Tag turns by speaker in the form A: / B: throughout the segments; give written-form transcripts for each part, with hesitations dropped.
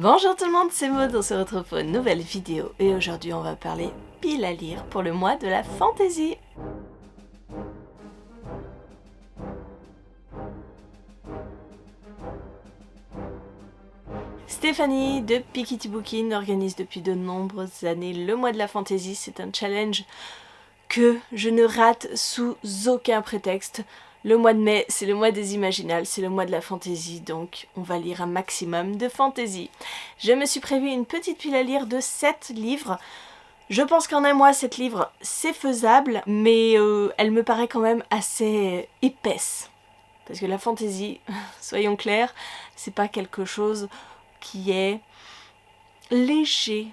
A: Bonjour tout le monde, c'est Maud, on se retrouve pour une nouvelle vidéo et aujourd'hui on va parler pile à lire pour le mois de la fantaisie. Stéphanie de Piketty Bookin organise depuis de nombreuses années le mois de la fantaisie. C'est un challenge que je ne rate sous aucun prétexte. Le mois de mai, c'est le mois des imaginales, c'est le mois de la fantaisie, donc on va lire un maximum de fantaisie. Je me suis prévu une petite pile à lire de 7 livres. Je pense qu'en un mois, 7 livres, c'est faisable, mais elle me paraît quand même assez épaisse. Parce que la fantaisie, soyons clairs, c'est pas quelque chose qui est léger.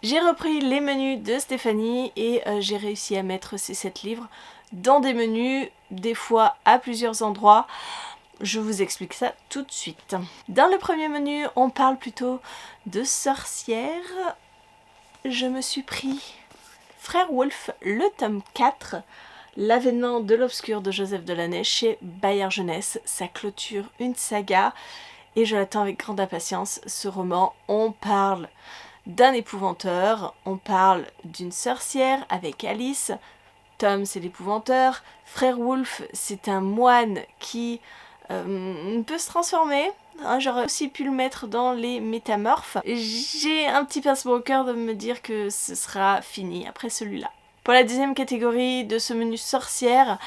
A: J'ai repris les menus de Stéphanie et j'ai réussi à mettre ces 7 livres dans des menus, des fois à plusieurs endroits. Je vous explique ça tout de suite. Dans le premier menu, on parle plutôt de sorcières. Je me suis pris Frère Wolf, le tome 4, l'avènement de l'obscur de Joseph Delaney chez Bayard Jeunesse. Ça clôture une saga et je l'attends avec grande impatience. Ce roman, on parle d'un épouvanteur, on parle d'une sorcière avec Alice. Tom, c'est l'épouvanteur. Frère Wolf, c'est un moine qui peut se transformer. J'aurais aussi pu le mettre dans les métamorphes. J'ai un petit pincement au cœur de me dire que ce sera fini après celui-là. Pour la deuxième catégorie de ce menu sorcière,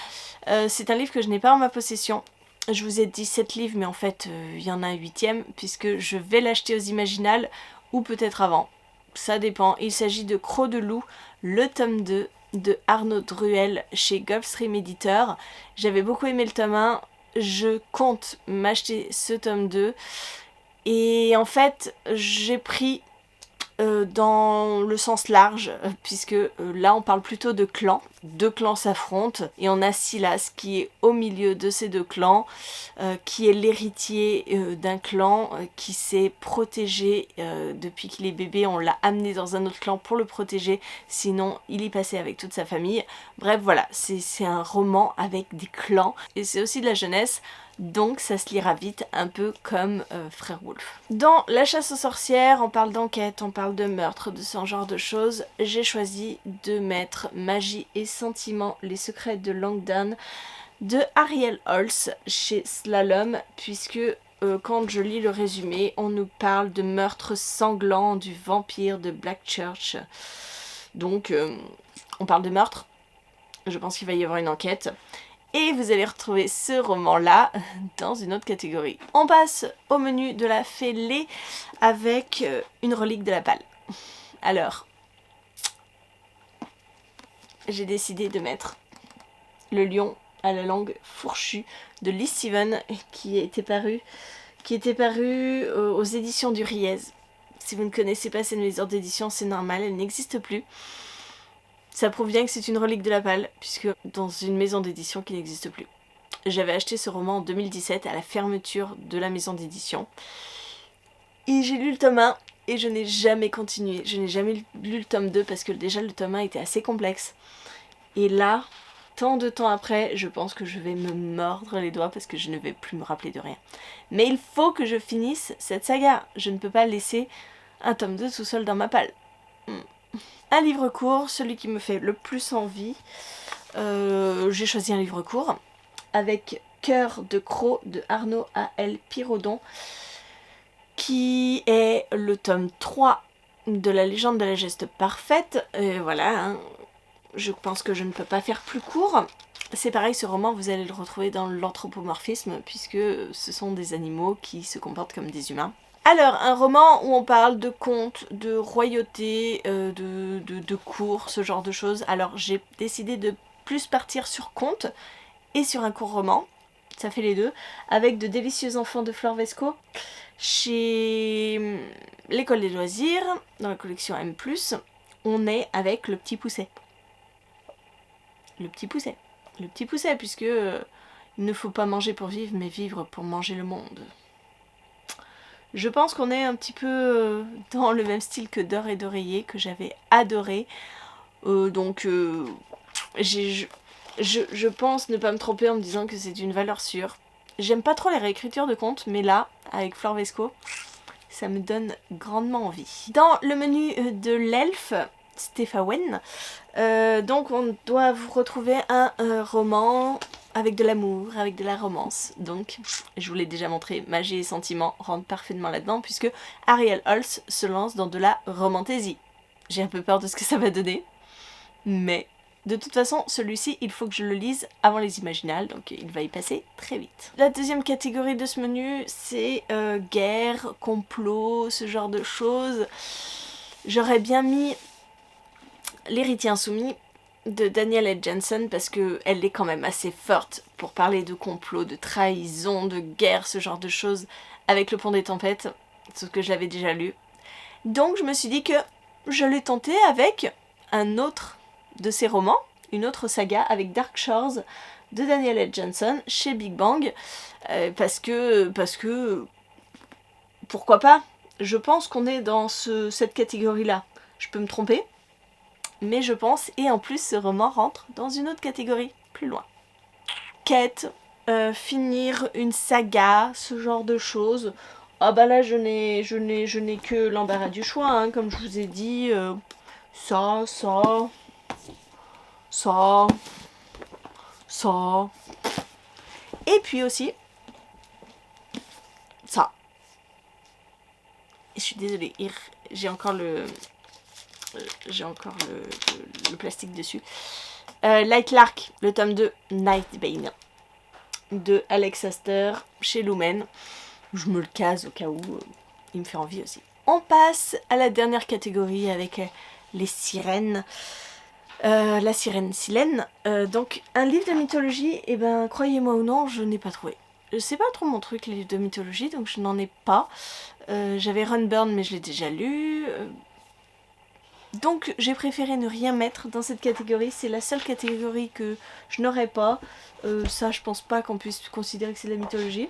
A: c'est un livre que je n'ai pas en ma possession. Je vous ai dit 7 livres, mais en fait, il y en a un 8e, puisque je vais l'acheter aux Imaginales, ou peut-être avant. Ça dépend. Il s'agit de Croc de loup, le tome 2 de Arnaud Druel chez Gulfstream Éditeur. J'avais beaucoup aimé le tome 1, je compte m'acheter ce tome 2. Et en fait, j'ai pris dans le sens large, puisque là on parle plutôt de clans. Deux clans s'affrontent et on a Silas qui est au milieu de ces deux clans, qui est l'héritier d'un clan qui s'est protégé depuis qu'il est bébé. On l'a amené dans un autre clan pour le protéger, sinon il y passait avec toute sa famille. Bref, voilà, c'est un roman avec des clans et c'est aussi de la jeunesse. Donc ça se lira vite, un peu comme Frère Wolf. Dans La chasse aux sorcières, on parle d'enquête, on parle de meurtre, de ce genre de choses. J'ai choisi de mettre Magie et sentiments, les secrets de Langdon de Ariel Holz chez Slalom, puisque quand je lis le résumé, on nous parle de meurtre sanglant du vampire de Blackchurch. Donc on parle de meurtre, je pense qu'il va y avoir une enquête. Et vous allez retrouver ce roman-là dans une autre catégorie. On passe au menu de la fêlée avec une relique de la balle. Alors, j'ai décidé de mettre Le lion à la langue fourchue de Lee Steven qui était paru aux éditions du Riez. Si vous ne connaissez pas cette maison d'édition, c'est normal, elle n'existe plus. Ça prouve bien que c'est une relique de la balle, puisque dans une maison d'édition qui n'existe plus. J'avais acheté ce roman en 2017 à la fermeture de la maison d'édition. Et j'ai lu le tome 1 et je n'ai jamais continué. Je n'ai jamais lu le tome 2 parce que déjà le tome 1 était assez complexe. Et là, tant de temps après, je pense que je vais me mordre les doigts parce que je ne vais plus me rappeler de rien. Mais il faut que je finisse cette saga. Je ne peux pas laisser un tome 2 tout seul dans ma palle. Un livre court, celui qui me fait le plus envie. J'ai choisi un livre court avec Cœur de Croc de Arnaud A.L. Piraudon, qui est le tome 3 de La légende de la geste parfaite. Voilà, hein. Je pense que je ne peux pas faire plus court. C'est pareil, ce roman, vous allez le retrouver dans l'anthropomorphisme, puisque ce sont des animaux qui se comportent comme des humains. Alors, un roman où on parle de contes, de royauté, de cours, ce genre de choses. Alors, j'ai décidé de plus partir sur contes et sur un court roman, ça fait les deux, avec De délicieux enfants de Flore Vesco, chez l'École des loisirs, dans la collection M+, on est avec Le Petit Pousset. Le Petit Pousset. Le Petit Pousset, puisque il ne faut pas manger pour vivre, mais vivre pour manger le monde. Je pense qu'on est un petit peu dans le même style que D'or et d'oreiller, que j'avais adoré. Je pense ne pas me tromper en me disant que c'est une valeur sûre. J'aime pas trop les réécritures de contes, mais là, avec Flore Vesco, ça me donne grandement envie. Dans le menu de l'elfe, Stephawen, donc on doit vous retrouver un roman avec de l'amour, avec de la romance. Donc, je vous l'ai déjà montré, magie et sentiments rentrent parfaitement là-dedans puisque Ariel Holz se lance dans de la romantaisie. J'ai un peu peur de ce que ça va donner, mais de toute façon, celui-ci, il faut que je le lise avant les Imaginales, donc il va y passer très vite. La deuxième catégorie de ce menu, c'est guerre, complot, ce genre de choses. J'aurais bien mis L'héritier insoumis de Danielle L. Jensen parce qu'elle est quand même assez forte pour parler de complot, de trahison, de guerre, ce genre de choses avec Le Pont des Tempêtes, ce que j'avais déjà lu. Donc je me suis dit que je l'ai tenté avec un autre de ses romans, une autre saga avec Dark Shores de Danielle L. Jensen chez Big Bang, parce que pourquoi pas? Je pense qu'on est dans cette catégorie-là. Je peux me tromper, mais je pense, et en plus ce roman rentre dans une autre catégorie, plus loin. Quête, finir une saga, ce genre de choses. Ah bah là je n'ai que l'embarras du choix, hein, comme je vous ai dit, ça. Et puis aussi, ça. Je suis désolée, j'ai encore le plastique dessus. Light Lark, le tome 2, Nightbane, de Alex Astor, chez Lumen. Je me le case au cas où il me fait envie aussi. On passe à la dernière catégorie avec les sirènes. La sirène Silène. Donc un livre de mythologie, et ben croyez-moi ou non, je n'ai pas trouvé. C'est pas trop mon truc les livres de mythologie, donc je n'en ai pas. J'avais Runburn mais je l'ai déjà lu. Donc j'ai préféré ne rien mettre dans cette catégorie, c'est la seule catégorie que je n'aurais pas. Ça je pense pas qu'on puisse considérer que c'est de la mythologie.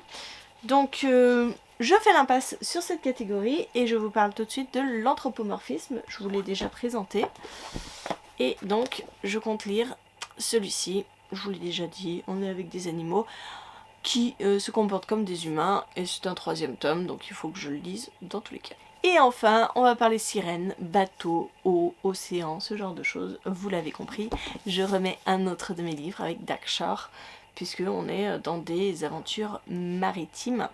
A: Donc je fais l'impasse sur cette catégorie et je vous parle tout de suite de l'anthropomorphisme, je vous l'ai déjà présenté. Et donc je compte lire celui-ci, je vous l'ai déjà dit, on est avec des animaux qui se comportent comme des humains et c'est un 3e tome donc il faut que je le lise dans tous les cas. Et enfin, on va parler sirènes, bateaux, eau, océan, ce genre de choses. Vous l'avez compris, je remets un autre de mes livres avec Dark Shore, puisqu'on est dans des aventures maritimes.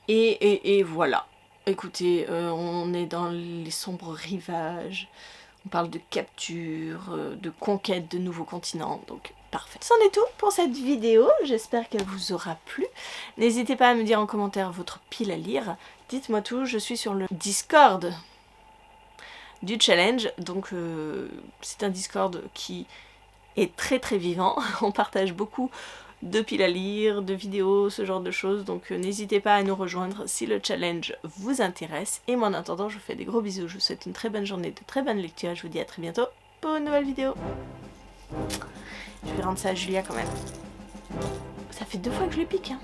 A: Et voilà. Écoutez, on est dans les sombres rivages, on parle de capture, de conquête de nouveaux continents, donc parfait. C'en est tout pour cette vidéo, j'espère qu'elle vous aura plu. N'hésitez pas à me dire en commentaire votre pile à lire. Dites-moi tout, je suis sur le Discord du challenge, donc c'est un Discord qui est très très vivant, on partage beaucoup de piles à lire, de vidéos, ce genre de choses, donc n'hésitez pas à nous rejoindre si le challenge vous intéresse. Et moi en attendant, je vous fais des gros bisous, je vous souhaite une très bonne journée, de très bonnes lectures, je vous dis à très bientôt pour une nouvelle vidéo. Je vais rendre ça à Julia quand même. Ça fait 2 fois que je lui pique, hein.